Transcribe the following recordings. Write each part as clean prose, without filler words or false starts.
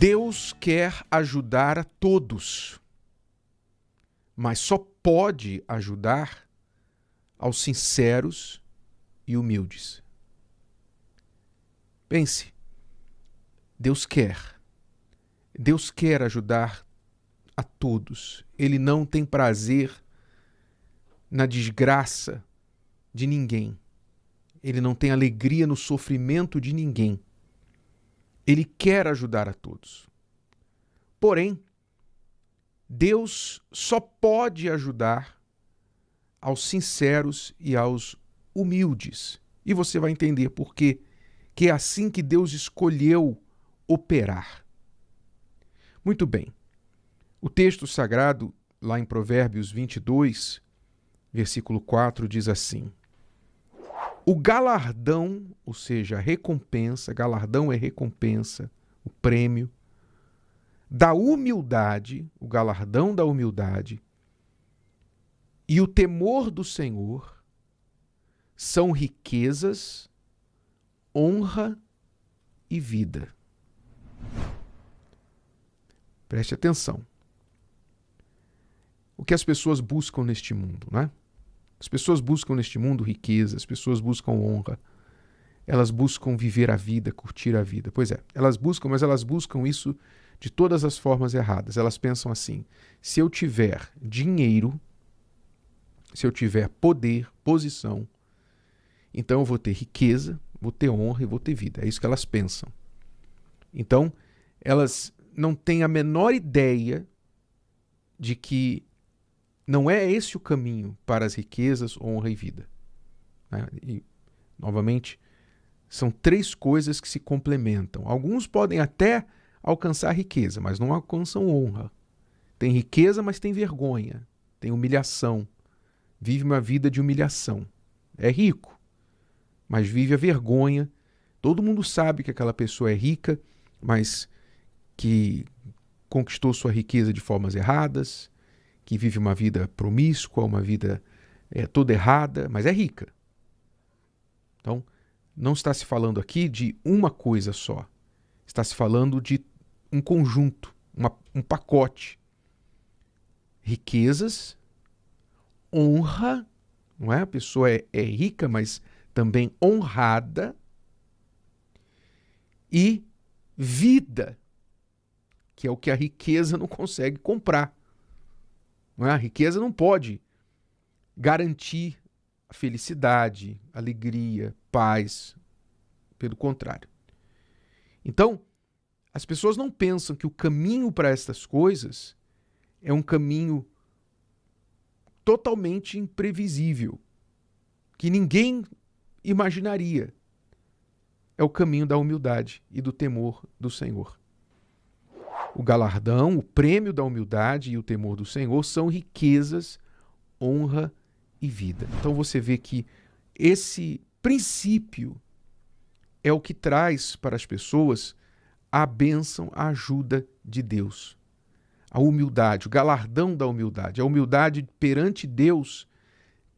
Deus quer ajudar a todos, mas só pode ajudar aos sinceros e humildes. Pense, Deus quer ajudar a todos. Ele não tem prazer na desgraça de ninguém. Ele não tem alegria no sofrimento de ninguém. Ele quer ajudar a todos. Porém, Deus só pode ajudar aos sinceros e aos humildes. E você vai entender por quê, que é assim que Deus escolheu operar. Muito bem. O texto sagrado, lá em Provérbios 22, versículo 4, diz assim: o galardão, ou seja, a recompensa, galardão é recompensa, o prêmio, da humildade, o galardão da humildade, e o temor do Senhor são riquezas, honra e vida. Preste atenção. O que as pessoas buscam neste mundo, né? As pessoas buscam neste mundo riqueza, as pessoas buscam honra, elas buscam viver a vida, curtir a vida. Pois é, elas buscam, mas elas buscam isso de todas as formas erradas. Elas pensam assim: se eu tiver dinheiro, se eu tiver poder, posição, então eu vou ter riqueza, vou ter honra e vou ter vida. É isso que elas pensam. Então, elas não têm a menor ideia de que não é esse o caminho para as riquezas, honra e vida. E, novamente, são três coisas que se complementam. Alguns podem até alcançar riqueza, mas não alcançam honra. Tem riqueza, mas tem vergonha, tem humilhação. Vive uma vida de humilhação. É rico, mas vive a vergonha. Todo mundo sabe que aquela pessoa é rica, mas que conquistou sua riqueza de formas erradas, que vive uma vida promíscua, uma vida toda errada, mas é rica. Então, não está se falando aqui de uma coisa só. Está se falando de um conjunto, um pacote. Riquezas, honra, não é? A pessoa é rica, mas também honrada, e vida, que é o que a riqueza não consegue comprar. Não é? A riqueza não pode garantir a felicidade, alegria, paz. Pelo contrário. Então, as pessoas não pensam que o caminho para estas coisas é um caminho totalmente imprevisível, que ninguém imaginaria. É o caminho da humildade e do temor do Senhor. O galardão, o prêmio da humildade e o temor do Senhor são riquezas, honra e vida. Então você vê que esse princípio é o que traz para as pessoas a bênção, a ajuda de Deus. A humildade, o galardão da humildade. A humildade perante Deus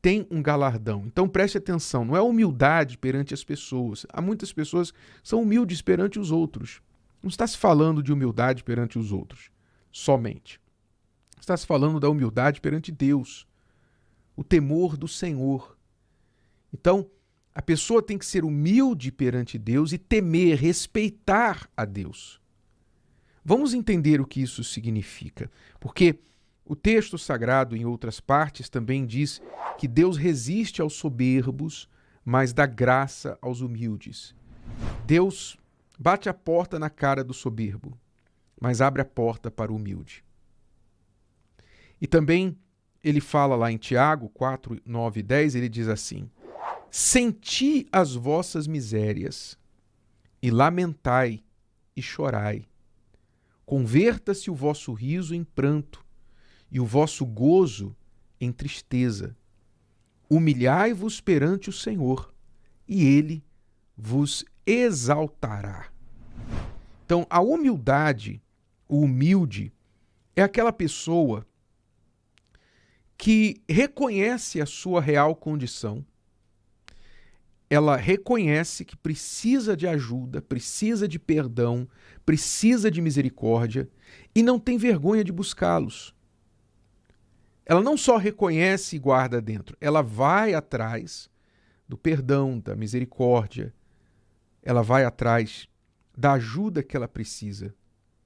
tem um galardão. Então preste atenção, não é humildade perante as pessoas. Há muitas pessoas que são humildes perante os outros. Não está se falando de humildade perante os outros, somente. Está se falando da humildade perante Deus, o temor do Senhor. Então, a pessoa tem que ser humilde perante Deus e temer, respeitar a Deus. Vamos entender o que isso significa, porque o texto sagrado, em outras partes, também diz que Deus resiste aos soberbos, mas dá graça aos humildes. Deus bate a porta na cara do soberbo, mas abre a porta para o humilde. E também ele fala lá em Tiago 4, 9 e 10, ele diz assim: senti as vossas misérias, e lamentai e chorai. Converta-se o vosso riso em pranto, e o vosso gozo em tristeza. Humilhai-vos perante o Senhor, e Ele vos exaltará. Então, a humildade, o humilde, é aquela pessoa que reconhece a sua real condição, ela reconhece que precisa de ajuda, precisa de perdão, precisa de misericórdia e não tem vergonha de buscá-los. Ela não só reconhece e guarda dentro, ela vai atrás do perdão, da misericórdia, ela vai atrás da ajuda que ela precisa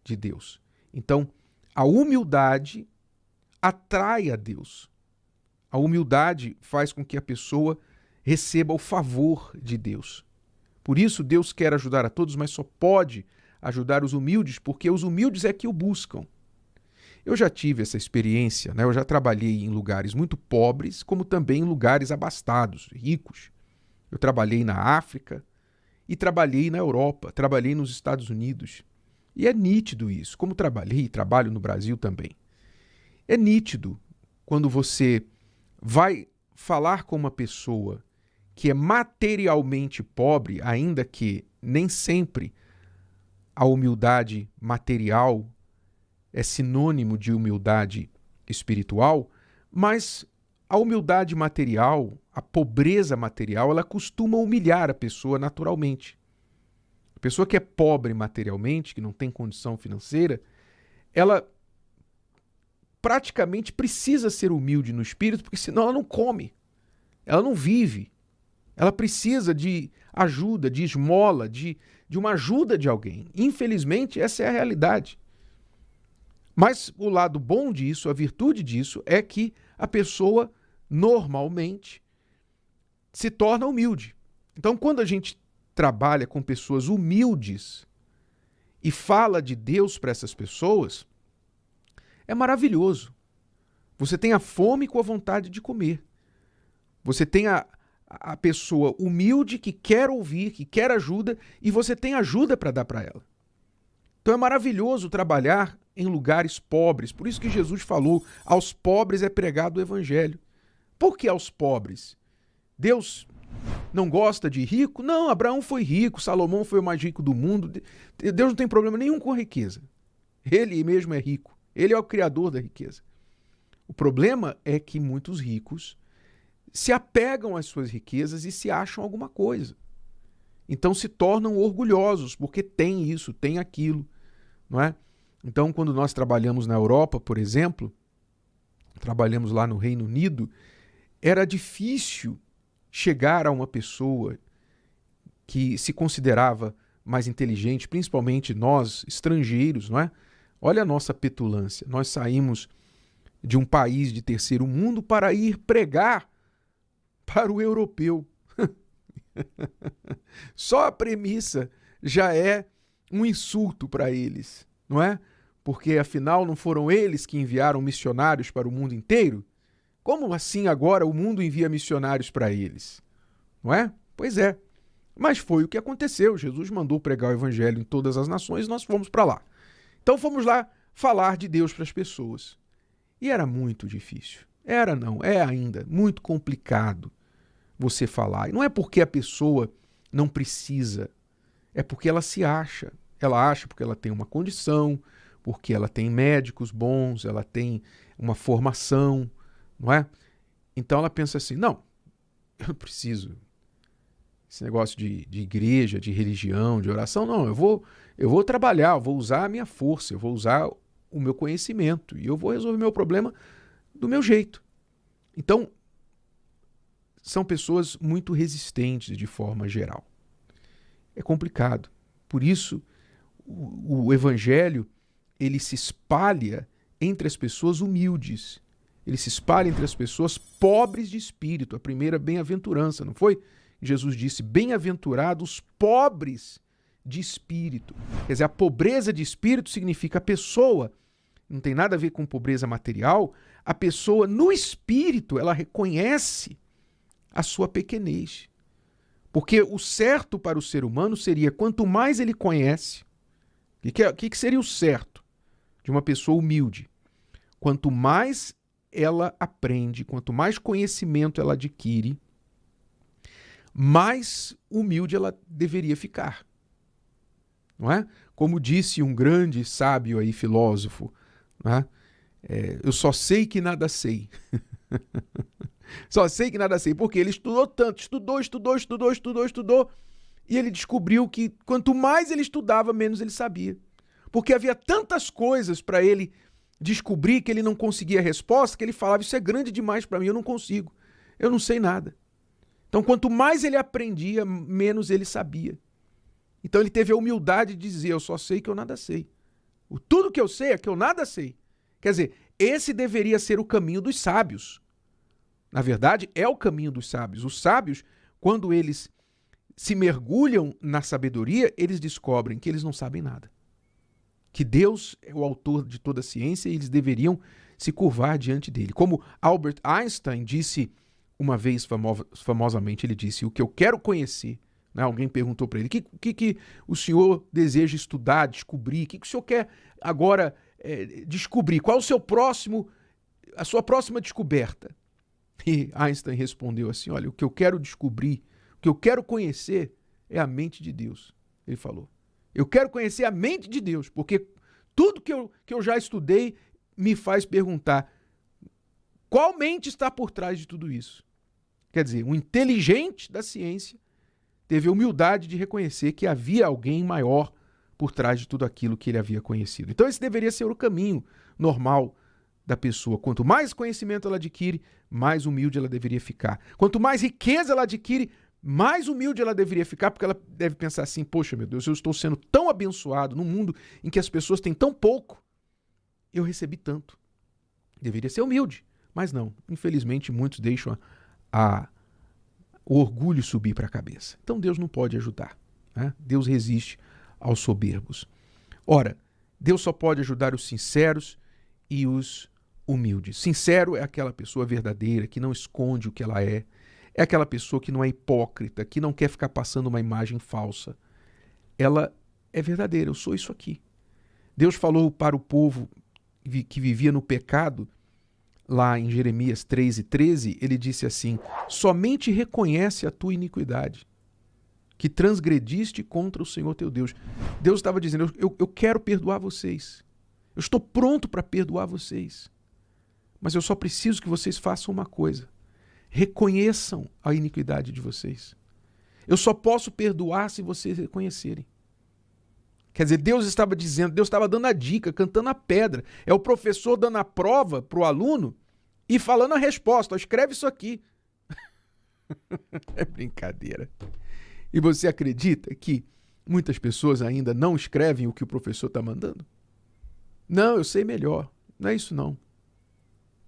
de Deus. Então, a humildade atrai a Deus. A humildade faz com que a pessoa receba o favor de Deus. Por isso, Deus quer ajudar a todos, mas só pode ajudar os humildes, porque os humildes é que o buscam. Eu já tive essa experiência, né? Eu já trabalhei em lugares muito pobres, como também em lugares abastados, ricos. Eu trabalhei na África e trabalhei na Europa, trabalhei nos Estados Unidos. E é nítido isso, como trabalhei e trabalho no Brasil também. É nítido quando você vai falar com uma pessoa que é materialmente pobre, ainda que nem sempre a humildade material é sinônimo de humildade espiritual, mas a humildade material, a pobreza material, ela costuma humilhar a pessoa naturalmente. A pessoa que é pobre materialmente, que não tem condição financeira, ela praticamente precisa ser humilde no espírito, porque senão ela não come, ela não vive. Ela precisa de ajuda, de esmola, de uma ajuda de alguém. Infelizmente, essa é a realidade. Mas o lado bom disso, a virtude disso, é que a pessoa normalmente se torna humilde. Então, quando a gente trabalha com pessoas humildes e fala de Deus para essas pessoas, é maravilhoso. Você tem a fome com a vontade de comer. Você tem a pessoa humilde que quer ouvir, que quer ajuda, e você tem ajuda para dar para ela. Então é maravilhoso trabalhar em lugares pobres. Por isso que Jesus falou, aos pobres é pregado o evangelho. Por que aos pobres? Deus não gosta de rico? Não, Abraão foi rico, Salomão foi o mais rico do mundo. Deus não tem problema nenhum com riqueza. Ele mesmo é rico. Ele é o criador da riqueza. O problema é que muitos ricos se apegam às suas riquezas e se acham alguma coisa. Então se tornam orgulhosos, porque tem isso, tem aquilo, não é? Então, quando nós trabalhamos na Europa, por exemplo, trabalhamos lá no Reino Unido, era difícil chegar a uma pessoa que se considerava mais inteligente, principalmente nós, estrangeiros, não é? Olha a nossa petulância. Nós saímos de um país de terceiro mundo para ir pregar para o europeu. Só a premissa já é um insulto para eles, não é? Porque afinal não foram eles que enviaram missionários para o mundo inteiro? Como assim agora o mundo envia missionários para eles? Não é? Pois é. Mas foi o que aconteceu. Jesus mandou pregar o evangelho em todas as nações e nós fomos para lá. Então fomos lá falar de Deus para as pessoas. E era muito difícil. Era não, é ainda muito complicado você falar. E não é porque a pessoa não precisa, é porque ela se acha. Ela acha porque ela tem uma condição, porque ela tem médicos bons, ela tem uma formação, não é? Então ela pensa assim, não, eu não preciso. Esse negócio de igreja, de religião, de oração, não, eu vou trabalhar, eu vou usar a minha força, eu vou usar o meu conhecimento e eu vou resolver meu problema do meu jeito. Então, são pessoas muito resistentes de forma geral. É complicado. Por isso, o evangelho, ele se espalha entre as pessoas humildes. Ele se espalha entre as pessoas pobres de espírito. A primeira bem-aventurança, não foi? Jesus disse, bem-aventurados pobres de espírito. Quer dizer, a pobreza de espírito significa a pessoa, não tem nada a ver com pobreza material, a pessoa no espírito, ela reconhece a sua pequenez. Porque o certo para o ser humano seria, quanto mais ele conhece, o que seria o certo de uma pessoa humilde? Quanto mais ela aprende, quanto mais conhecimento ela adquire, mais humilde ela deveria ficar. Não é? Como disse um grande sábio aí, filósofo, não é? Eu só sei que nada sei. Só sei que nada sei. Porque ele estudou tanto, estudou, e ele descobriu que quanto mais ele estudava, menos ele sabia. Porque havia tantas coisas para ele descobrir que ele não conseguia resposta, que ele falava, isso é grande demais para mim, eu não consigo. Eu não sei nada. Então, quanto mais ele aprendia, menos ele sabia. Então, ele teve a humildade de dizer, eu só sei que eu nada sei. Tudo que eu sei é que eu nada sei. Quer dizer, esse deveria ser o caminho dos sábios. Na verdade, é o caminho dos sábios. Os sábios, quando eles se mergulham na sabedoria, eles descobrem que eles não sabem nada. Que Deus é o autor de toda a ciência e eles deveriam se curvar diante dele. Como Albert Einstein disse uma vez famosamente, ele disse, o que eu quero conhecer, né? Alguém perguntou para ele, o que o senhor deseja estudar, descobrir, o que o senhor quer agora descobrir? Qual é a sua próxima descoberta? E Einstein respondeu assim, olha, o que eu quero descobrir, o que eu quero conhecer é a mente de Deus, ele falou. Eu quero conhecer a mente de Deus, porque tudo que eu já estudei me faz perguntar qual mente está por trás de tudo isso. Quer dizer, um inteligente da ciência teve a humildade de reconhecer que havia alguém maior por trás de tudo aquilo que ele havia conhecido. Então esse deveria ser o caminho normal da pessoa. Quanto mais conhecimento ela adquire, mais humilde ela deveria ficar. Quanto mais riqueza ela adquire, mais humilde ela deveria ficar, porque ela deve pensar assim, poxa, meu Deus, eu estou sendo tão abençoado num mundo em que as pessoas têm tão pouco, eu recebi tanto. Deveria ser humilde, mas não. Infelizmente, muitos deixam o orgulho subir para a cabeça. Então Deus não pode ajudar, né? Deus resiste aos soberbos. Ora, Deus só pode ajudar os sinceros e os humildes. Sincero é aquela pessoa verdadeira, que não esconde o que ela é aquela pessoa que não é hipócrita, que não quer ficar passando uma imagem falsa. Ela é verdadeira, eu sou isso aqui. Deus falou para o povo que vivia no pecado, lá em Jeremias 3:13, ele disse assim, somente reconhece a tua iniquidade, que transgrediste contra o Senhor teu Deus. Deus estava dizendo, eu quero perdoar vocês. Eu estou pronto para perdoar vocês. Mas eu só preciso que vocês façam uma coisa. Reconheçam a iniquidade de vocês. Eu só posso perdoar se vocês reconhecerem. Quer dizer, Deus estava dizendo, Deus estava dando a dica, cantando a pedra. É o professor dando a prova para o aluno e falando a resposta. Escreve isso aqui. É brincadeira. E você acredita que muitas pessoas ainda não escrevem o que o professor está mandando? Não, eu sei melhor. Não é isso não.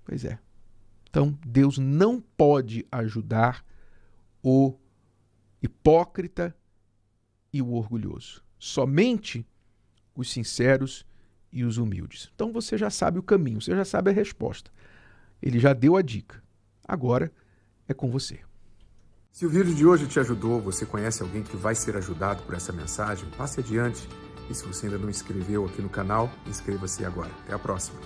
Pois é. Então, Deus não pode ajudar o hipócrita e o orgulhoso. Somente os sinceros e os humildes. Então você já sabe o caminho, você já sabe a resposta. Ele já deu a dica. Agora é com você. Se o vídeo de hoje te ajudou, você conhece alguém que vai ser ajudado por essa mensagem, passe adiante. E se você ainda não se inscreveu aqui no canal, inscreva-se agora. Até a próxima.